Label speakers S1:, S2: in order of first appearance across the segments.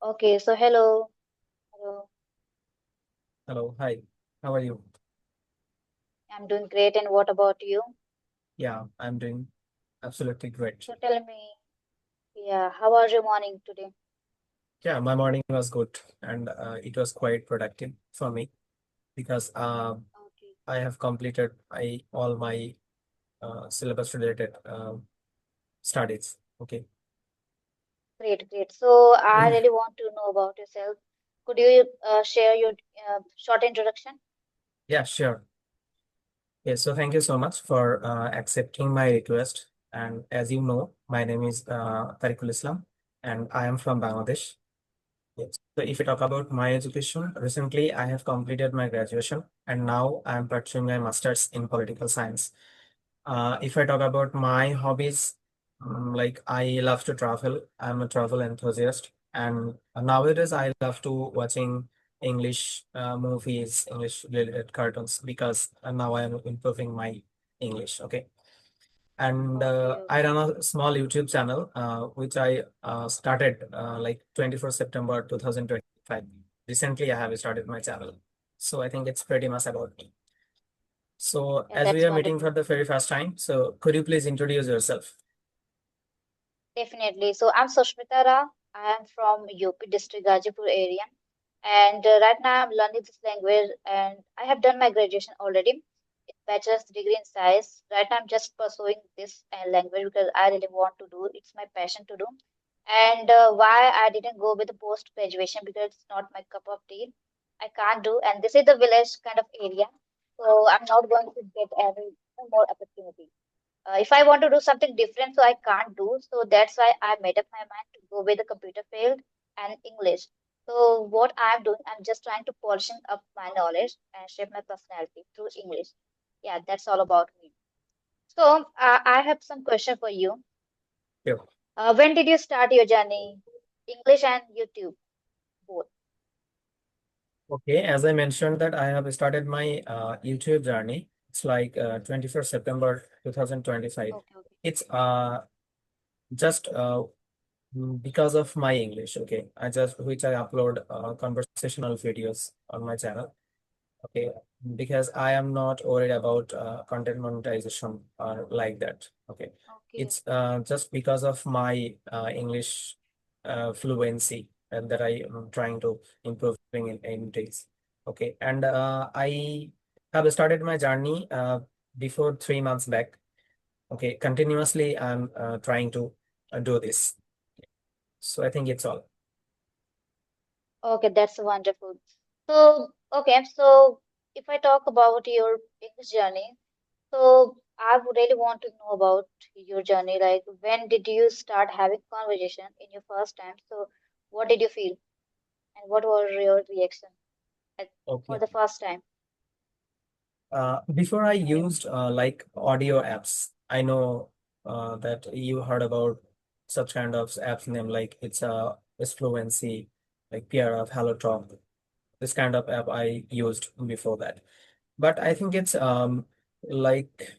S1: Okay, so hello. Hello.
S2: Hello, hi. How are you?
S1: I'm doing great, and what about you?
S2: Yeah, I'm doing absolutely great.
S1: So tell me, yeah, how was your morning today?
S2: Yeah, my morning was good and it was quite productive for me because
S1: Okay,
S2: I have completed all my syllabus related studies. Okay.
S1: great, great. So I really want to know about yourself. Could you share your short introduction?
S2: Yeah, sure. Okay, so thank you so much for accepting my request. And as you know, my name is Tariqul Islam and I am from Bangladesh. Yes. So if you talk about my education, recently I have completed my graduation and now I am pursuing my master's in political science. If I talk about my hobbies, like I love to travel. I'm a travel enthusiast, and nowadays I love to watching English movies, English related cartoons because now I am improving my English. Okay, and
S1: Okay,
S2: I
S1: okay,
S2: run a small YouTube channel, which I started like 24 September 2025. Recently, I have started my channel, so I think it's pretty much about me. So,
S1: yeah,
S2: as we
S1: that's
S2: are meeting for
S1: wonderful.
S2: the very first time, so could you please introduce yourself?
S1: Definitely. So I'm Sushmita Ra. I am from UP district Gajipur area, and right now I'm learning this language, and I have done my graduation already. It's bachelor's degree in science. Right now I'm just pursuing this language because I really want to do. It's my passion to do. And why I didn't go with the post graduation because it's not my cup of tea. I can't do, and this is the village kind of area, so I'm not going to get any more opportunity if I want to do something different, so I can't do. So that's why I made up my mind to go with the computer field and English. So what I'm doing, I'm just trying to polishing up my knowledge and shape my personality through English. Yeah, that's all about me. So I have some question for you.
S2: Sure.
S1: When did you start your journey? English and YouTube both.
S2: Okay, as I mentioned that I have started my YouTube journey. It's like 21st September 2025.
S1: Okay, okay,
S2: It's just because of my English. Okay, I just which I upload conversational videos on my channel. Okay, because I am not worried about content monetization or like that. Okay,
S1: okay.
S2: it's just because of my English fluency and that I am trying to improving in days. Okay, and I have started my journey before 3 months back. Okay, continuously I'm trying to do this. So I think it's all.
S1: Okay, that's wonderful. So, okay, so if I talk about your English journey, so I would really want to know about your journey. Like, when did you start having conversation in your first time? So, what did you feel, and what was your reaction at, for
S2: Okay.
S1: the first time?
S2: Before I used like audio apps, I know that you heard about such kind of apps name like it's Fluency, like PRF, Hello Talk. This kind of app I used before that. But I think it's like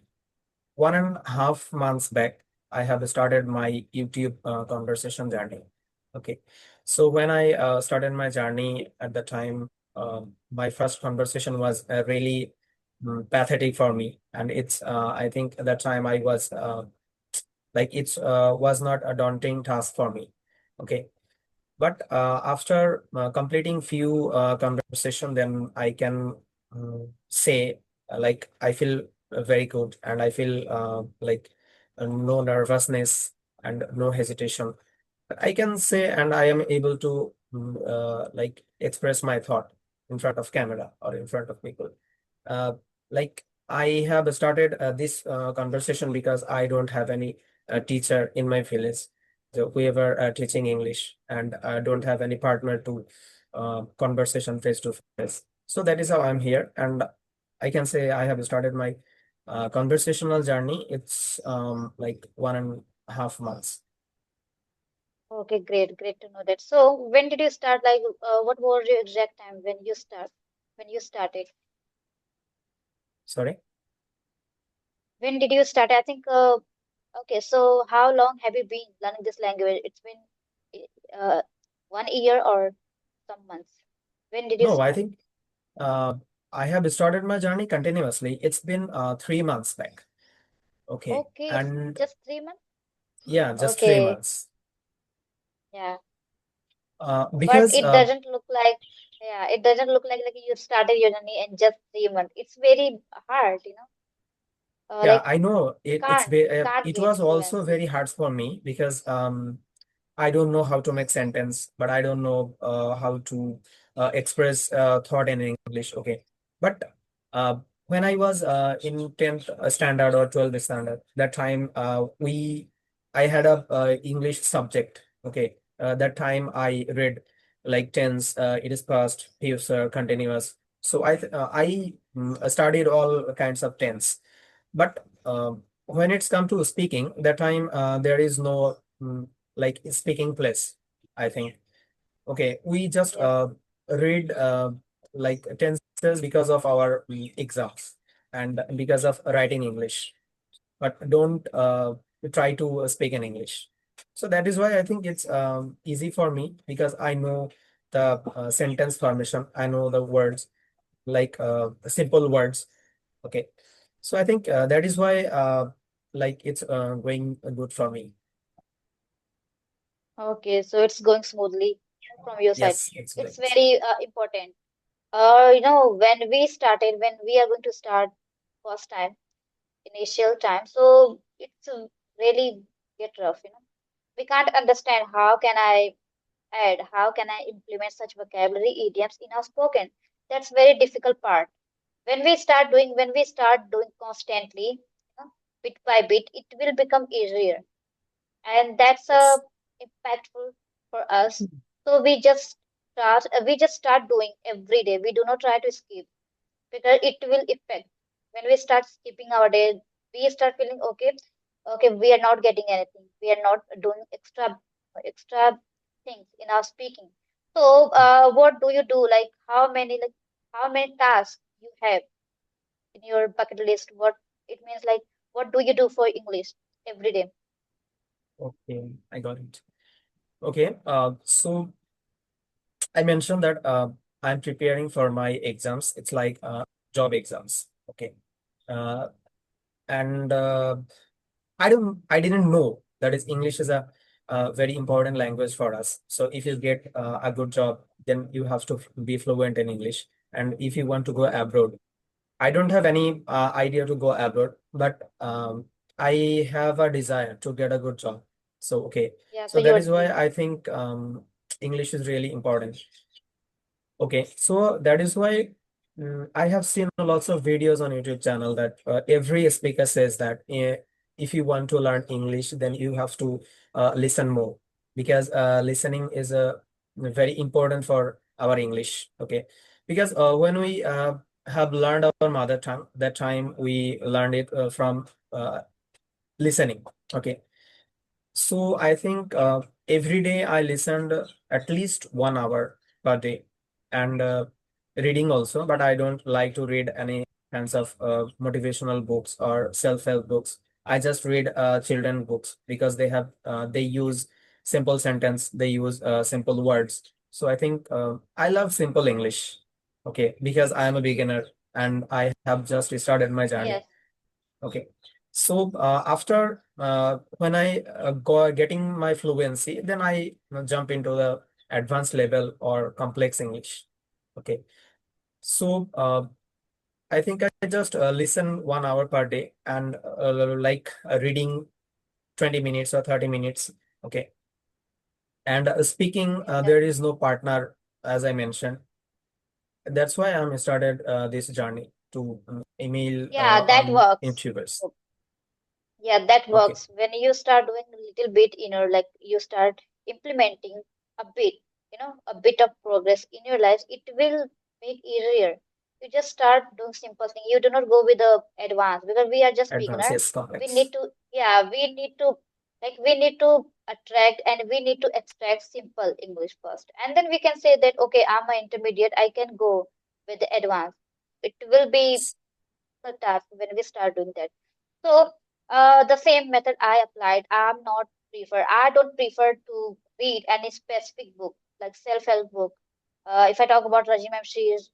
S2: 1.5 months back, I have started my YouTube conversation journey. Okay. So when I started my journey at the time, my first conversation was really pathetic for me. And I think at that time I was like, it was not a daunting task for me. Okay. But after completing few conversation, then I can say like I feel very good and I feel like no nervousness and no hesitation. I can say and I am able to like express my thought in front of camera or in front of people. Uh, like I have started this conversation because I don't have any teacher in my village. So whoever teaching English and don't have any partner to conversation face to face. So that is how I'm here, and I can say I have started my conversational journey. It's like 1.5 months.
S1: Okay, great, great to know that. So, when did you start? Like, what was your exact time when you started?
S2: Sorry.
S1: When did you start? I think, okay, so how long have you been learning this language? It's been, 1 year or some months? When did you
S2: No, I
S1: start?
S2: think uh, I have started my journey continuously. It's been 3 months back. Okay.
S1: Okay, it's
S2: And
S1: just 3 months.
S2: yeah, just three
S1: Okay,
S2: months.
S1: yeah, but
S2: Because
S1: it doesn't look like, yeah, it doesn't look like you started your journey in just 3 months. It's very hard,
S2: yeah,
S1: like
S2: I know
S1: we can't
S2: it
S1: gain
S2: was also
S1: fluency.
S2: very hard for me because I don't know how to make sentence, but I don't know how to express thought in English. Okay, but uh, when I was in 10th standard or 12th standard, that time I had a English subject. Okay, that time I read like tense, it is past, future, continuous. So I studied all kinds of tense, but when it's come to speaking, that time there is no like speaking place, I think. Okay, we just
S1: Yes,
S2: read like tenses because of our exams and because of writing English, but don't try to speak in English. So that is why I think it's easy for me because I know the sentence formation, I know the words, like simple words. Okay. So I think that is why like it's going good for me.
S1: okay, so it's going smoothly from your side.
S2: Yes, it's
S1: It's
S2: going.
S1: very important. When we started, when we are going to start first time, initial time, so it's really get rough. We can't understand how can I implement such vocabulary idioms in our spoken. That's very difficult part. When we start doing constantly, bit by bit, it will become easier, and that's
S2: Yes.
S1: impactful for us. So we just start doing every day. We do not try to skip because it will affect. When we start skipping our day, we start feeling okay, we are not getting anything. We are not doing extra things in our speaking. So, what do you do? How many tasks you have in your bucket list? What it means like, what do you do for English every day?
S2: Okay, I got it. Okay, so I mentioned that I'm preparing for my exams. It's like job exams. Okay. Uh, and I didn't know that is English is a very important language for us. So if you get a good job, then you have to be fluent in English. And if you want to go abroad, I don't have any idea to go abroad, but I have a desire to get a good job. So okay,
S1: Yeah, so
S2: so that
S1: your
S2: is why
S1: dream.
S2: I think English is really important. Okay, so that is why I have seen lots of videos on YouTube channel that every speaker says that if you want to learn English, then you have to listen more because listening is very important for our English. Okay, because when we have learned our mother tongue, that time we learned it from listening. Okay, so I think every day I listened at least 1 hour per day and reading also, but I don't like to read any kinds of motivational books or self-help books. I just read children books because they use simple sentence, they use simple words. So I think I love simple English. Okay, because I am a beginner and I have just started my journey.
S1: Yes.
S2: Okay. So after when I go getting my fluency, then I jump into the advanced level or complex English. Okay. So I think I just listen 1 hour per day and like reading 20 minutes or 30 minutes. Okay. And speaking,
S1: Yeah.
S2: there is no partner, as I mentioned. That's why I'm started this journey to email
S1: Yeah, that
S2: on
S1: works.
S2: YouTubers.
S1: Yeah, that
S2: Okay.
S1: works. When you start doing a little bit, like you start implementing a bit, a bit of progress in your life, it will make easier. You just start doing simple thing. You do not go with the advanced because we are just
S2: Advanced,
S1: beginner.
S2: yes,
S1: We
S2: complex.
S1: need to, yeah, we need to attract and we need to extract simple English first. And then we can say that, okay, I'm an intermediate, I can go with the advanced. It will be the task when we start doing that. So, the same method I applied. I don't prefer to read any specific book. like self-help book. If I talk about Raji ma'am, she is,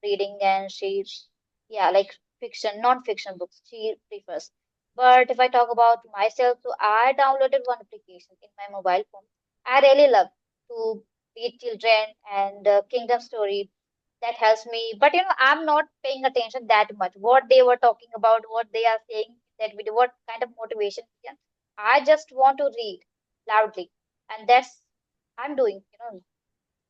S1: reading and she's, yeah, like fiction, non-fiction books she prefers. But if I talk about myself, so I downloaded one application in my mobile phone. I really love to read children and kingdom story. That helps me. But I'm not paying attention that much. What they were talking about, what they are saying in that video, what kind of motivation. Yeah. I just want to read loudly, and that's I'm doing.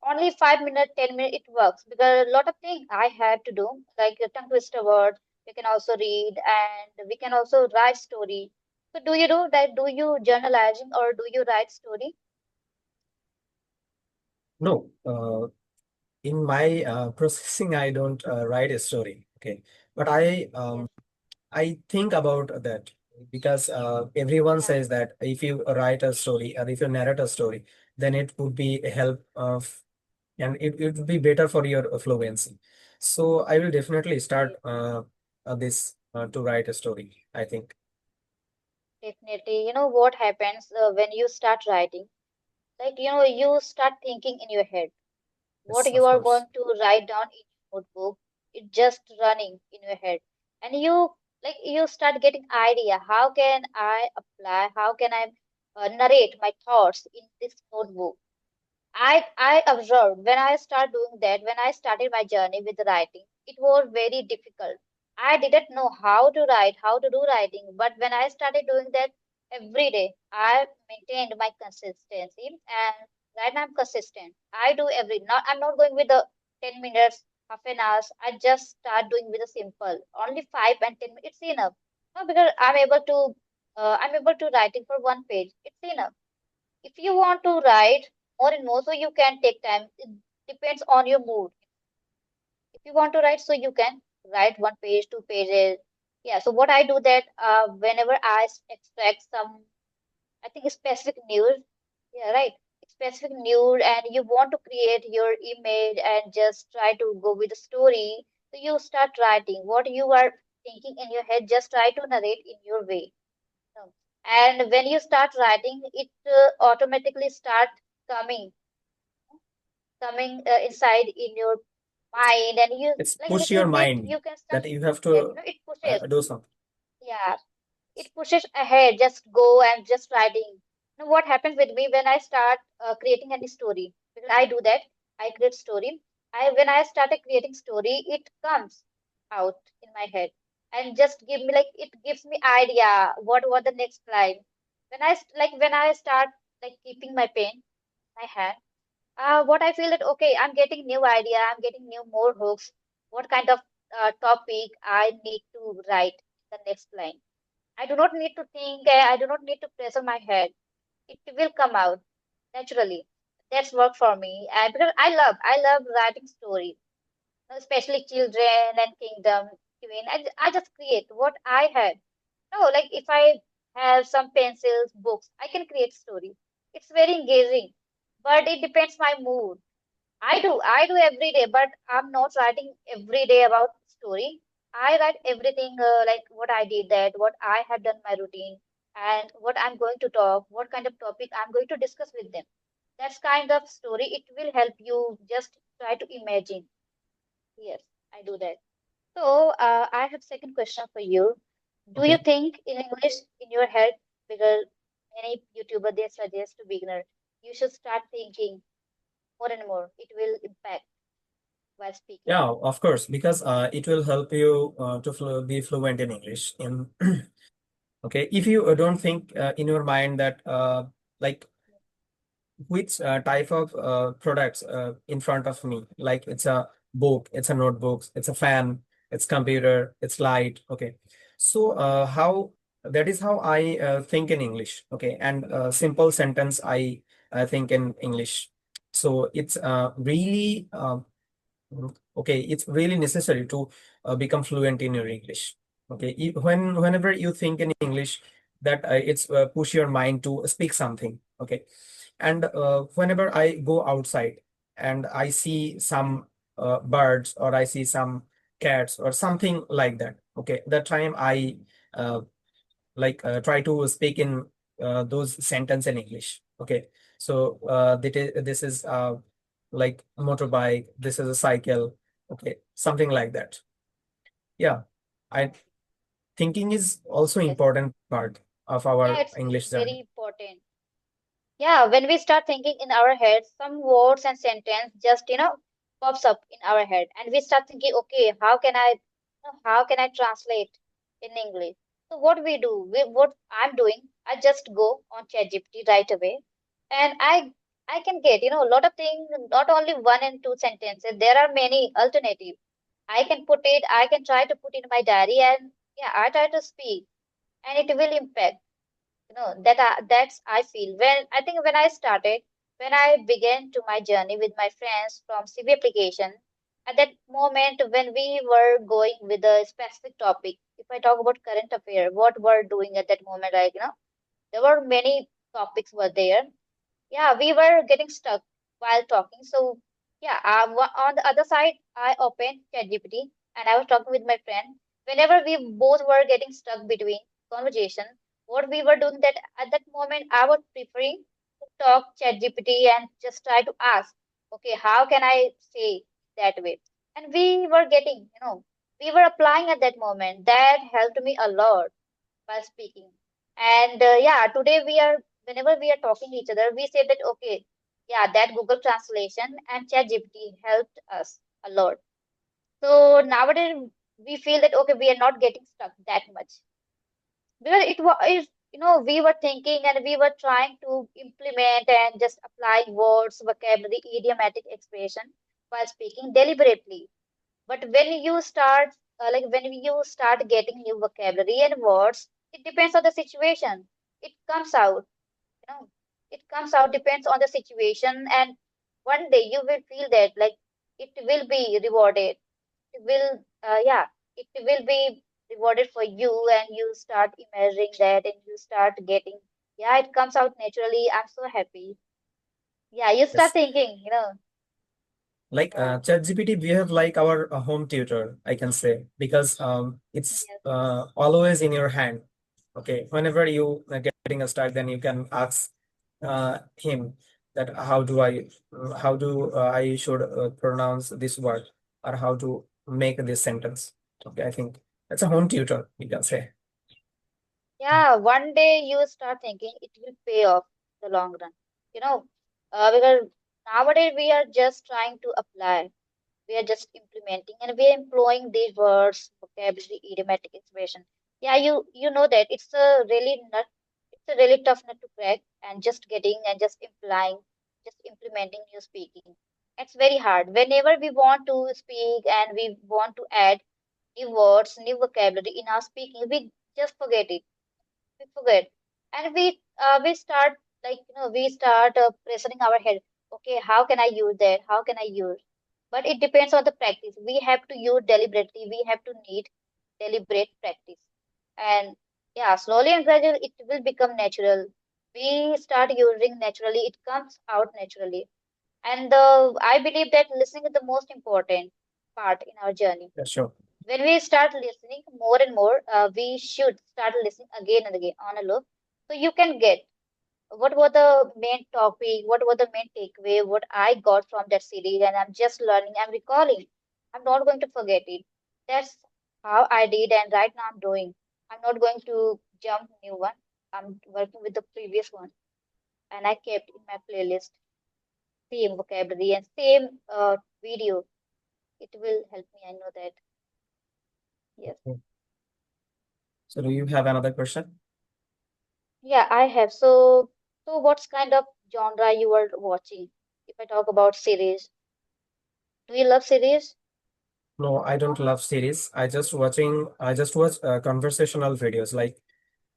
S1: Only 5 minutes, 10 minutes, it works because a lot of things I have to do, like a tongue twister word. We can also read, and we can also write story. So, do you do that? Do you journalizing or do you write story?
S2: No, in my processing, I don't write a story. Okay, but
S1: Yes.
S2: I think about that because everyone
S1: Yeah.
S2: says that if you write a story or if you narrate a story, then it would be a help of and it would be better for your fluency. So I will definitely start
S1: Yes.
S2: this to write a story, I think.
S1: Definitely. You know what happens when you start writing? Like, you start thinking in your head what
S2: Yes,
S1: you
S2: of
S1: are
S2: course.
S1: going to write down in your notebook. It's just running in your head. And you start getting idea. How can I apply? How can I narrate my thoughts in this notebook? I observed when I started doing that, when I started my journey with writing, it was very difficult. I didn't know how to write, how to do writing, but when I started doing that every day, I maintained my consistency, and right now I'm consistent. I do every not I'm not going with the 10 minutes, half an hour. I just start doing with a simple, only 5 and 10 minutes. It's enough. No, because I'm able to writing for one page. It's enough. If you want to write more and more, so you can take time. It depends on your mood. If you want to write, so you can write one page, 2 pages. Yeah. So what I do that whenever extract some, I think specific news. Yeah, right. Specific news, and you want to create your image and just try to go with the story. So you start writing what you are thinking in your head. Just try to narrate in your way. And when you start writing, it automatically start coming inside in your mind, and you
S2: It's
S1: like
S2: push your
S1: little bit
S2: mind
S1: you can start
S2: that you have
S1: that.
S2: to
S1: It pushes.
S2: do something.
S1: Yeah, it pushes ahead. Just go and just writing. Now, what happens with me when I start creating any story? Because I do that. I create story. I When I started creating story, it comes out in my head and just give me like it gives me idea what the next line. When I start like keeping my pen in my hand, what I feel that okay, I'm getting new idea, I'm getting new more hooks. What kind of topic I need to write the next line? I do not need to think. I do not need to pressure my head. It will come out naturally. That's work for me. Because I love writing stories, especially children and kingdom. Queen. I just create what I have. No, like if I have some pencils, books, I can create story. It's very engaging, but it depends my mood. I do every day, but I'm not writing every day about story. I write everything like what I did that, what I have done my routine, and what I'm going to talk, what kind of topic I'm going to discuss with them. That's kind of story. It will help you just try to imagine. Yes, I do that. So I have second question for you. Do you
S2: Okay.
S1: think in English in your head? Because many YouTuber they suggest to beginner, you should start thinking more and more. It will impact while speaking.
S2: Yeah, of course, because it will help you to be fluent in English. In okay, if you don't think in your mind that like which type of products in front of me, like it's a book, it's a notebook, it's a fan, it's computer, it's light. Okay, so how that is how I think in English. Okay, and simple sentence I think in English. So it's really okay, it's really necessary to become fluent in your English. Okay, whenever you think in English, that it's push your mind to speak something. Okay, and whenever I go outside and I see some birds or I see some cats or something like that. Okay, that time I try to speak in those sentence in English. Okay, so this is like motorbike. This is a cycle. Okay, something like that. Yeah, I thinking is also
S1: Yes.
S2: important part of
S1: Yeah,
S2: our
S1: it's
S2: English
S1: very
S2: journey.
S1: important. Yeah, when we start thinking in our head, some words and sentence just, pops up in our head, and we start thinking, okay, how can I translate in English? So what we do, what I'm doing, I just go on ChatGPT right away, and I can get, a lot of things, not only one and two sentences. There are many alternatives. I can try to put in my diary, and yeah, I try to speak, and it will impact that's I feel when I think when I began to my journey with my friends from CV application. At that moment when we were going with a specific topic, if I talk about current affair, what we're doing at that moment, like there were many topics were there. Yeah, we were getting stuck while talking. So yeah, on the other side, I opened ChatGPT and I was talking with my friend. Whenever we both were getting stuck between conversation, what we were doing that at that moment, I was preferring to talk ChatGPT and just try to ask, okay, how can I say that way? And we were getting, we were applying at that moment. That helped me a lot while speaking. And yeah, today whenever we are talking to each other, we say that, okay, yeah, that Google Translation and ChatGPT helped us a lot. So nowadays, we feel that, okay, we are not getting stuck that much. Because we were thinking and we were trying to implement and just apply words, vocabulary, idiomatic expression while speaking deliberately. But when you start getting new vocabulary and words, it depends on the situation. It comes out, you know, it comes out depends on the situation, and one day you will feel that like it will be rewarded. It will, yeah, it will be rewarded for you, and you start imagining that, and you start getting, yeah, it comes out naturally. I'm so happy. Yeah, you start
S2: Yes.
S1: thinking,
S2: Like
S1: yeah,
S2: ChatGPT, we have like our home tutor, I can say, because it's
S1: yes,
S2: always in your hand. Okay, whenever you are getting a start, then you can ask him that how do I should pronounce this word, or how to make this sentence. Okay, I think that's a home tutor, you can say.
S1: yeah, one day you start thinking it will pay off the long run. You know, because nowadays we are just trying to apply, we are just implementing, and we are employing these words, vocabulary, idiomatic expression. Yeah, you know that it's a really tough nut to crack, and just getting and just implying, just implementing new speaking. It's very hard. Whenever we want to speak and we want to add new words, new vocabulary in our speaking, we just forget it, we forget, and we start we start pressuring our head, okay, how can I use that, how can I use, but it depends on the practice. We have to use deliberately, we have to need deliberate practice, and yeah, slowly and gradually it will become natural. We start using naturally, it comes out naturally. And I believe that listening is the most important part in our journey.
S2: Yeah, sure.
S1: When we start listening more and more, we should start listening again and again on a loop. So you can get what was the main topic, what was the main takeaway, what I got from that series, and I'm just learning, I'm recalling. I'm not going to forget it. That's how I did, and right now I'm doing. I'm not going to jump new one. I'm working with the previous one, and I kept in my playlist same vocabulary and same video. It will help me. I know that. Yes.
S2: Okay. So do you have another question?
S1: Yeah, I have. So what's kind of genre you are watching? If I talk about series, do you love series?
S2: No, I don't love series. I just watch conversational videos, like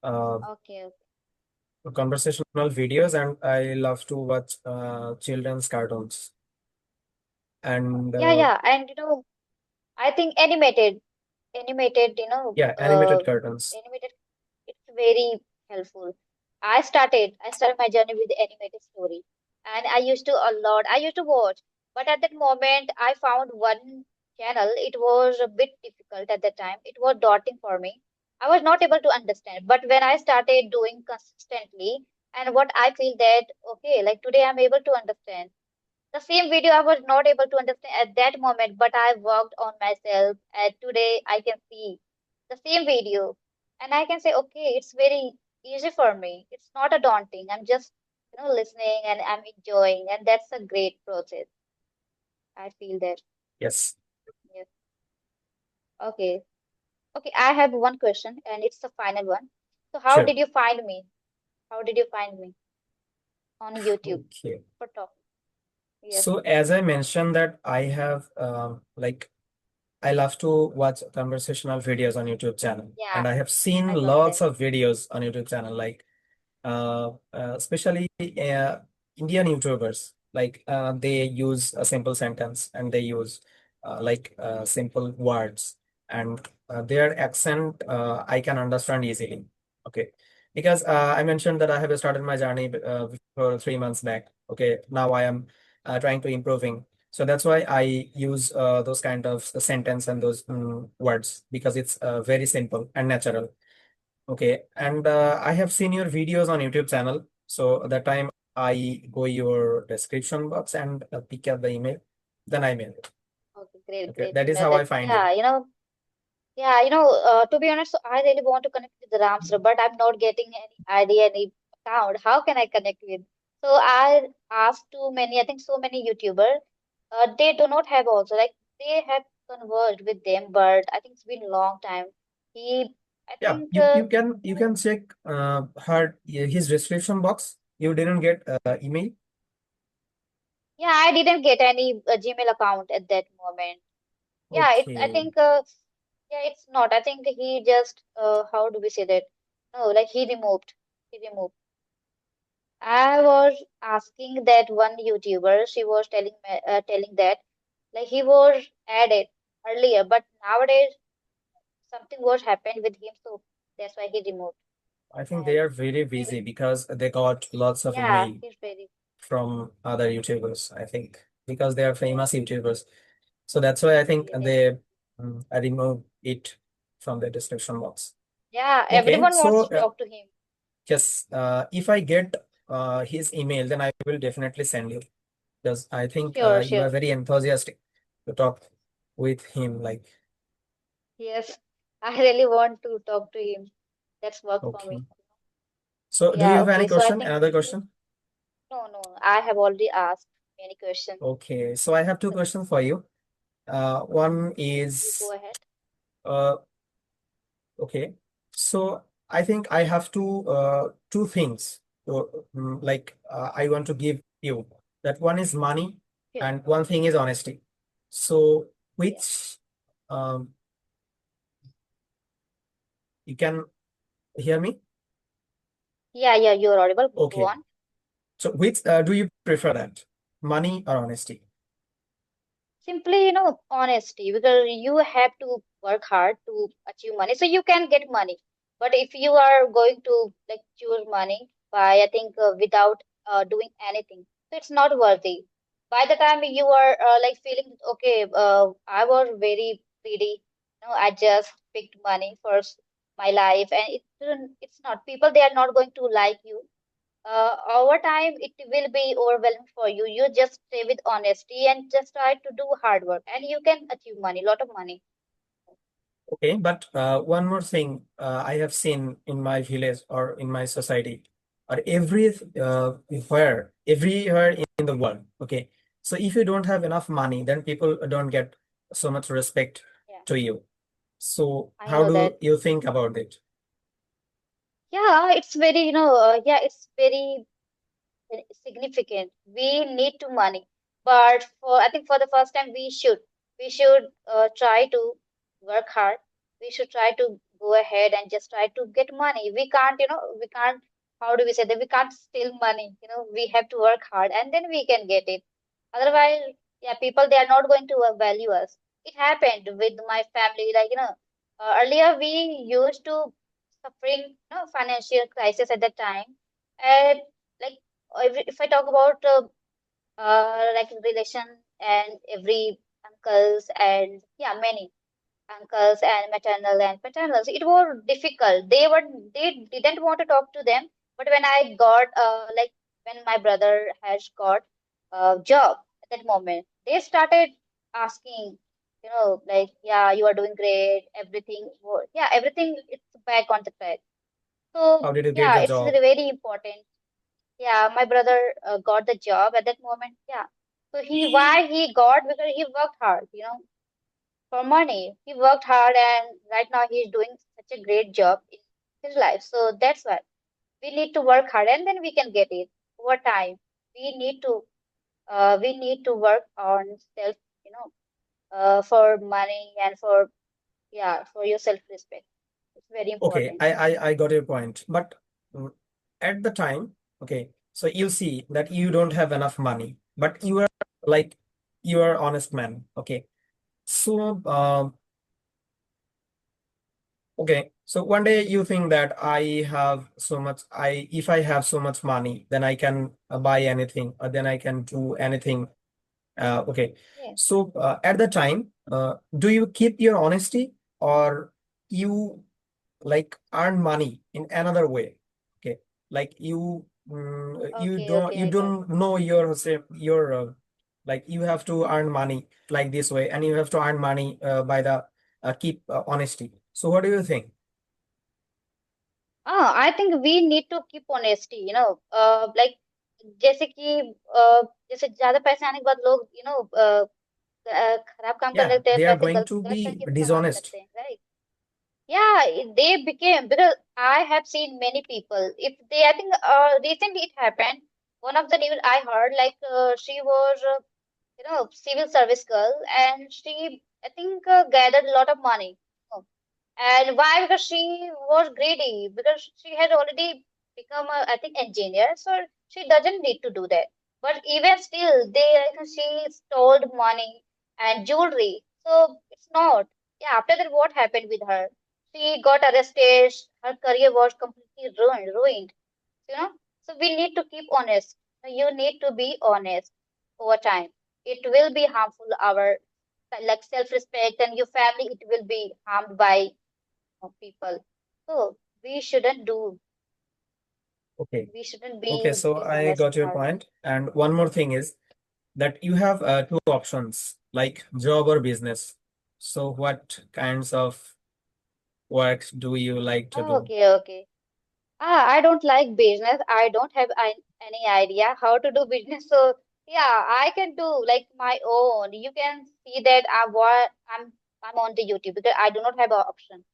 S2: uh,
S1: Okay, okay.
S2: conversational videos, and I love to watch children's cartoons. And
S1: Yeah, yeah. And I think animated,
S2: yeah, animated cartoons.
S1: animated. It's very helpful. I started my journey with the animated story, and I used to a lot. I used to watch, but at that moment, I found one channel. It was a bit difficult at the time. It was daunting for me. I was not able to understand. But when I started doing consistently, and what I feel that, okay, like today I'm able to understand. The same video I was not able to understand at that moment, but I worked on myself, and today I can see the same video, and I can say, okay, it's very easy for me. It's not a daunting. I'm just, listening and I'm enjoying, and that's a great process. I feel that.
S2: Yes,
S1: Yes. Okay. Okay, I have one question, and it's the final one. So, how
S2: sure.
S1: did you find me? How did you find me on YouTube
S2: Okay.
S1: for talk? Yes.
S2: So as I mentioned that I have like I love to watch conversational videos on YouTube channel,
S1: Yeah,
S2: and I have seen
S1: I got that.
S2: lots of videos on YouTube channel, like especially Indian YouTubers. Like they use a simple sentence and they use simple words, and their accent I can understand easily. Okay, because I mentioned that I have started my journey before 3 months back. Okay, now I am trying to improving. So that's why I use those kind of sentence and those words, because it's very simple and natural. Okay, and I have seen your videos on YouTube channel. So at that time I go your description box and pick up the email, then I mail it.
S1: Okay, great,
S2: Okay,
S1: great
S2: that
S1: to
S2: is
S1: know
S2: how I
S1: that.
S2: find you.
S1: Yeah, yeah, to be honest, I really want to connect with Ramsar, but I'm not getting any idea, any account. How can I connect with? So I asked too many, I think so many YouTubers, they do not have also, like they have conversed with them, but I think it's been a long time. He, I
S2: Yeah,
S1: think,
S2: you can check his description box. You didn't get email.
S1: yeah, I didn't get any Gmail account at that moment. Yeah, I
S2: Okay,
S1: think, yeah, it's not. I think he just, how do we say that? No, like he removed. I was asking that one YouTuber, she was telling that like he was added earlier, but nowadays something was happened with him, so that's why he removed.
S2: I think they
S1: And
S2: are very
S1: maybe
S2: busy because they got lots of
S1: yeah,
S2: email
S1: he's very
S2: from other YouTubers, I think, because they are famous YouTubers. So that's why I think
S1: yeah,
S2: they I remove it from the description box.
S1: yeah.
S2: Okay,
S1: Everyone wants
S2: so
S1: to talk to him.
S2: yes, if I get his email, then I will definitely send you, because I think
S1: Sure,
S2: you are
S1: sure.
S2: very enthusiastic to talk with him. Like,
S1: Yes, I really want to talk to him. That's work for
S2: okay.
S1: me.
S2: So do you
S1: Yeah,
S2: have any
S1: okay. So I
S2: question?
S1: think
S2: Another question?
S1: no, no. I have already asked many questions.
S2: Okay, so I have two
S1: So
S2: questions for you. One
S1: you go
S2: is
S1: ahead.
S2: uh, okay. So I think I have two things. So, I want to give you that one is money
S1: Sure.
S2: and one thing is honesty. So
S1: Yeah.
S2: which um you can hear me?
S1: Yeah, yeah, you're audible. Go
S2: Okay.
S1: on.
S2: So which do you prefer, that money or honesty?
S1: Simply, honesty, because you have to work hard to achieve money. So you can get money. But if you are going to like choose money by, I think, without doing anything, so it's not worthy. By the time you are like feeling, okay, I was very greedy. I just picked money for my life, and it's not. People, they are not going to like you over time it will be overwhelming for you. You just stay with honesty and just try to do hard work, and you can achieve money, lot of money.
S2: Okay, but one more thing I have seen in my village or in my society or everywhere in the world. Okay, so if you don't have enough money, then people don't get so much respect
S1: Yeah,
S2: to you. So
S1: I
S2: how
S1: know
S2: do
S1: that.
S2: you think about it?
S1: Yeah, it's very, yeah, it's very significant. We need to money, but for I think for the first time we should try to work hard. We should try to go ahead and just try to get money. We can't. How do we say that? We can't steal money. We have to work hard, and then we can get it. Otherwise, yeah, people they are not going to value us. It happened with my family. Like earlier we used to suffering financial crisis at that time, and like if I talk about like relation and every uncles and yeah many. uncles and maternal and paternals. It was difficult. They didn't want to talk to them. But when I got like when my brother has got a job at that moment, they started asking, like, yeah, you are doing great, everything. Yeah, everything is back on the track.
S2: How
S1: So
S2: did you get
S1: yeah,
S2: the
S1: it's
S2: job?
S1: very important. Yeah, my brother got the job at that moment. Yeah. So why he got? Because he worked hard, for money. He worked hard, and right now he's doing such a great job in his life. So that's why we need to work hard, and then we can get it over time. We need to work on self, for money and for, yeah, for your self-respect. It's very
S2: Okay,
S1: important.
S2: I got your point. But mm, at the time, okay, so you see that you don't have enough money, but you are like you are honest man. Okay. So okay, so one day you think that I have so much, if I have so much money, then I can buy anything, or then I can do anything. Okay.
S1: Yes.
S2: So at the time, do you keep your honesty, or you like earn money in another way? Okay. Like
S1: Okay. Okay.
S2: you
S1: I got.
S2: don't know your say your like you have to earn money like this way, and you have to earn money by the keep honesty. So what do you think?
S1: I think we need to keep honesty, like जैसे कि जैसे ज्यादा पैसे आने के बाद लोग खराब काम करने
S2: Yeah,
S1: लगते हैं,
S2: they are
S1: पैसे
S2: going
S1: गलत
S2: to
S1: गलत
S2: be
S1: तरीके से कमाने
S2: dishonest.
S1: लगते हैं, right? Yeah, they became, because I have seen many people. If they, I think, recently it happened. One of the news I heard, like, she was, civil service girl, and she, I think, gathered a lot of money. And why? Because she was greedy, because she had already become a, I think, engineer, so she doesn't need to do that. But even still, she stole money and jewelry. So it's not. Yeah, after that, what happened with her? She got arrested. Her career was completely ruined. You know. So we need to keep honest. You need to be honest over time. It will be harmful our, like, self-respect, and your family. It will be harmed by people. So we shouldn't do,
S2: Okay.
S1: we shouldn't
S2: Okay,
S1: be
S2: so I
S1: dishonest
S2: got
S1: in
S2: your
S1: our life.
S2: point. And one more thing is that you have two options, like job or business. So what kinds of work do you like to
S1: Oh,
S2: do?
S1: okay, okay. I don't like business. I don't have any idea how to do business. So yeah, I can do like my own. You can see that I'm on the YouTube because I do not have an option.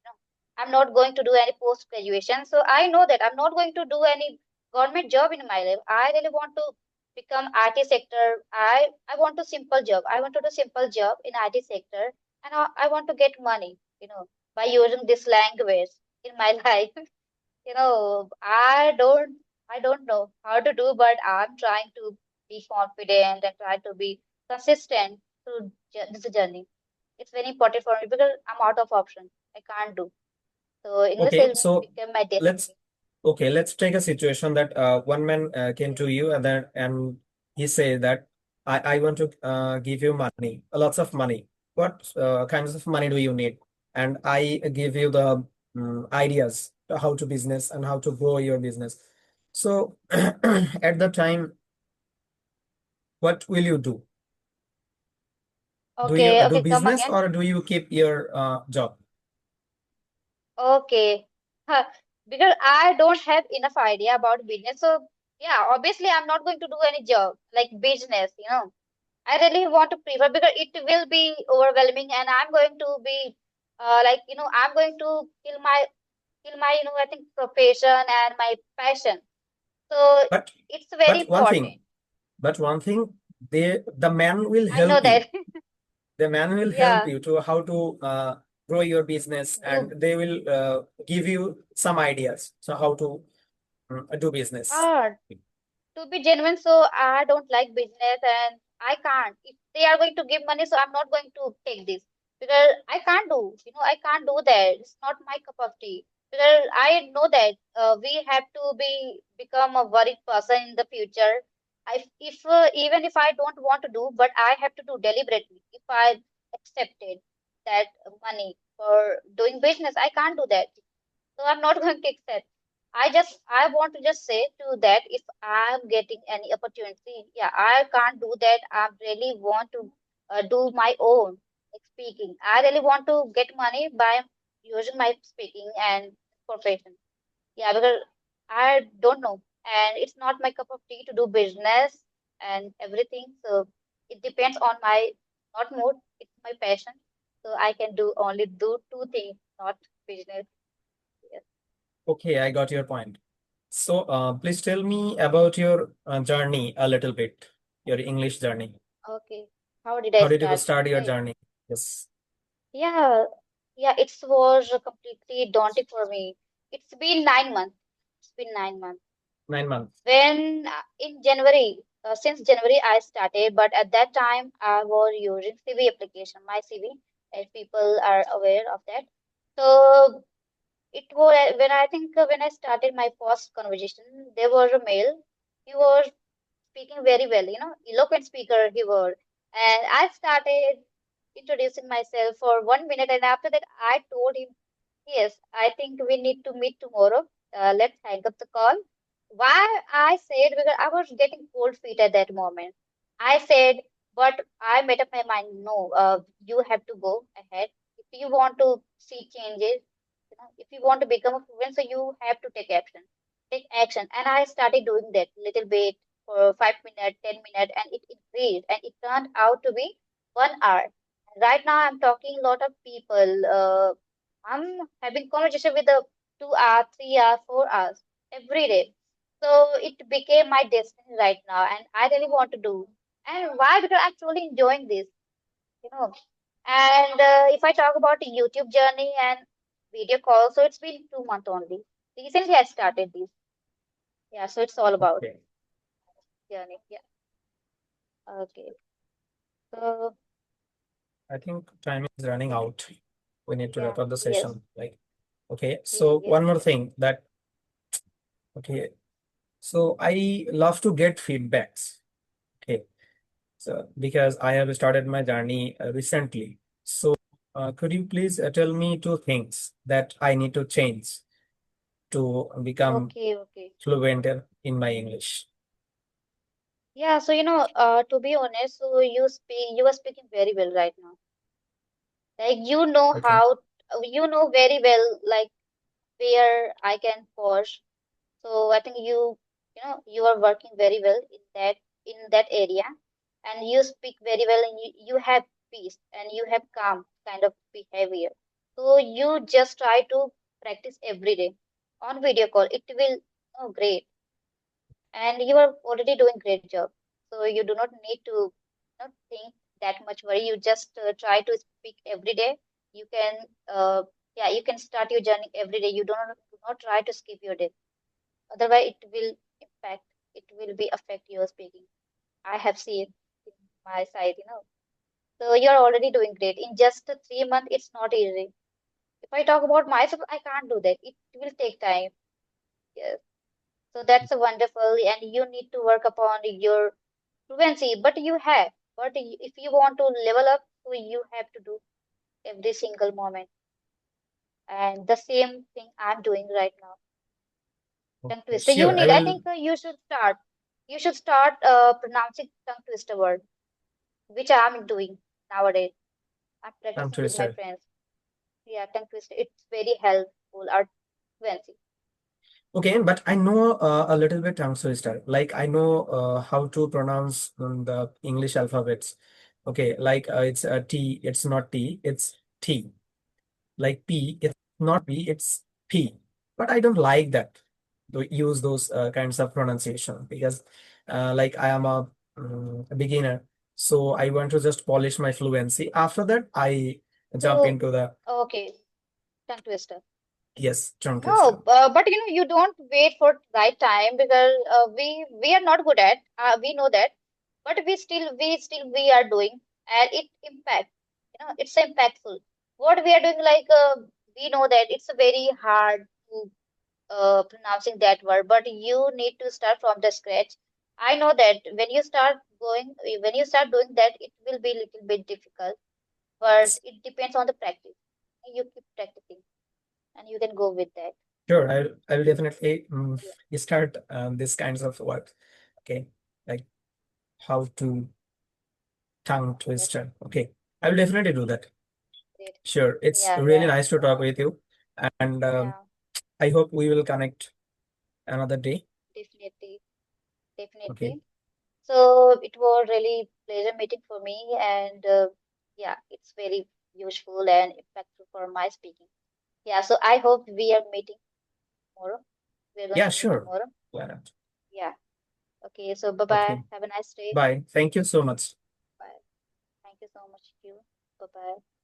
S1: I'm not going to do any post graduation. So I know that I'm not going to do any government job in my life. I really want to become IT sector. I want a simple job. I want to do simple job in IT sector, and I want to get money. By using this language in my life. I don't know how to do, but I'm trying to be confident and try to be consistent through this journey. It's very important for me because I'm out of option. I can't do. So English
S2: Okay,
S1: has
S2: so
S1: become my
S2: let's
S1: destiny.
S2: okay, let's take a situation that one man came
S1: Okay.
S2: to you, and he said that I want to give you money, lots of money. What kinds of money do you need? And I give you the ideas to how to business and how to grow your business. So at the time, what will you do? Do you
S1: Okay,
S2: do
S1: okay, come
S2: business,
S1: again.
S2: or do you keep your job?
S1: Okay. Huh. Because I don't have enough idea about business. So yeah, obviously I'm not going to do any job like business. I really want to prefer because it will be overwhelming, and I'm going to be I'm going to kill my I think profession and my passion. So
S2: But
S1: it's very
S2: but one
S1: important.
S2: thing, but one thing, the man will
S1: I know
S2: help you.
S1: that.
S2: The man will help
S1: Yeah,
S2: you to how to grow your business, and
S1: do.
S2: they will give you some ideas so how to do business.
S1: Ah, to be genuine, so I don't like business and I can't. If they are going to give money, so I'm not going to take this because I can't do, I can't do that. It's not my cup of tea. Because I know that we have to become a worried person in the future. If even if I don't want to do, but I have to do deliberately if I accepted that money. for doing business. I can't do that. So I'm not going to accept. I want to just say to that if I'm getting any opportunity, yeah, I can't do that. I really want to do my own like speaking. I really want to get money by using my speaking and profession. Yeah, because I don't know, and it's not my cup of tea to do business and everything. So it depends on my not mood. It's my passion. So I can do only do two things, not business. Yes.
S2: Okay, I got your point. So, please tell me about your journey a little bit, your English journey.
S1: Okay. How did I
S2: How did you
S1: start?
S2: start your
S1: Right.
S2: journey? Yes,
S1: Yeah. Yeah. It was completely daunting for me. It's been 9 months. It's been 9 months.
S2: 9 months.
S1: When in January, since January I started, but at that time I was using CV application, my CV, as people are aware of that. So it was when I think when I started my first conversation, there was a male. He was speaking very well, eloquent speaker he was. And I started introducing myself for 1 minute, and after that I told him, yes, I think we need to meet tomorrow. Let's hang up the call. Why I said because I was getting cold feet at that moment. I said, but I made up my mind. No, you have to go ahead if you want to see changes. If you want to become a fluencer, you have to take action. Take action, and I started doing that little bit for 5 minutes, 10 minutes, and it increased, and it turned out to be 1 hour. Right now, I'm talking a lot of people. I'm having conversation with the 2 hours, 3 hours, 4 hours every day. So it became my destiny right now, and I really want to do. And why? Because I'm truly enjoying this, you know. And if I talk about the YouTube journey and video call, so it's been 2 months only. Recently, I started this. Yeah, so it's all about
S2: Okay.
S1: journey. Yeah. Okay. So
S2: I think time is running out. We need to
S1: yeah.
S2: wrap up the
S1: Yes.
S2: session. Like, okay.
S1: Yes.
S2: So
S1: Yes.
S2: one more thing that, okay. So I love to get feedbacks. Okay. So because I have started my journey recently. So could you please tell me two things that I need to change to become
S1: Okay. Okay.
S2: fluent in my English?
S1: Yeah. So to be honest, so you are speaking very well right now. Like
S2: Okay.
S1: you know very well, like where I can pause. So I think you are working very well in that area, and you speak very well, and you have peace and you have calm kind of behavior. So you just try to practice every day on video call. It will great, and you are already doing great job. So you do not need to not think that much worry. You just try to speak every day. You can yeah, you can start your journey every day. You do not try to skip your day, otherwise it will impact, it will be affect your speaking. I have seen in my side. So you're already doing great in just 3 months. It's not easy. If I talk about myself, I can't do that. It will take time. Yes. So that's a wonderful, and you need to work upon your fluency, but you have, if you want to level up, so you have to do every single moment, and the same thing I'm doing right now. Tongue
S2: Okay.
S1: twister, you
S2: Sure. I
S1: need, I
S2: will
S1: think you should start pronouncing tongue twister word, which I'm doing nowadays. I'm
S2: come
S1: practicing
S2: to
S1: with my
S2: start.
S1: friends. Yeah, tongue twister. It's very helpful. Our fluency.
S2: Okay, but I know a little bit tongue twister. Like I know how to pronounce the English alphabets. Okay, like it's a T, it's not T, it's T. Like P, it's not P, it's P. But I don't like that to use those kinds of pronunciation because like I am a beginner. So I want to just polish my fluency. After that, I jump
S1: So,
S2: into the
S1: okay, tongue twister.
S2: yes, tongue twister.
S1: No, but you don't wait for right time because we are not good at. We know that, but we are doing, and it impact. It's impactful. What we are doing, like we know that it's very hard to pronouncing that word, but you need to start from the scratch. I know that when you start doing that, it will be a little bit difficult, but it depends on the practice. you keep practicing and you can go with that.
S2: Sure, I'll definitely
S1: Yeah,
S2: start this kinds of work. Okay, like how to tongue
S1: yes,
S2: twister. Okay, I will definitely do that.
S1: great.
S2: Sure, it's
S1: Yeah,
S2: really
S1: yeah,
S2: nice to talk with you, and
S1: yeah,
S2: I hope we will connect another day.
S1: definitely,
S2: Okay.
S1: definitely. So it was really pleasure meeting for me, and yeah, it's very useful and impactful for my speaking. Yeah, so I hope we are meeting tomorrow. We are going
S2: Yeah,
S1: to meet
S2: sure.
S1: tomorrow.
S2: Why not?
S1: Yeah. Okay. So bye bye.
S2: Okay.
S1: Have a nice day.
S2: Bye. Thank you so much.
S1: Bye. Thank you so much, you. Bye bye.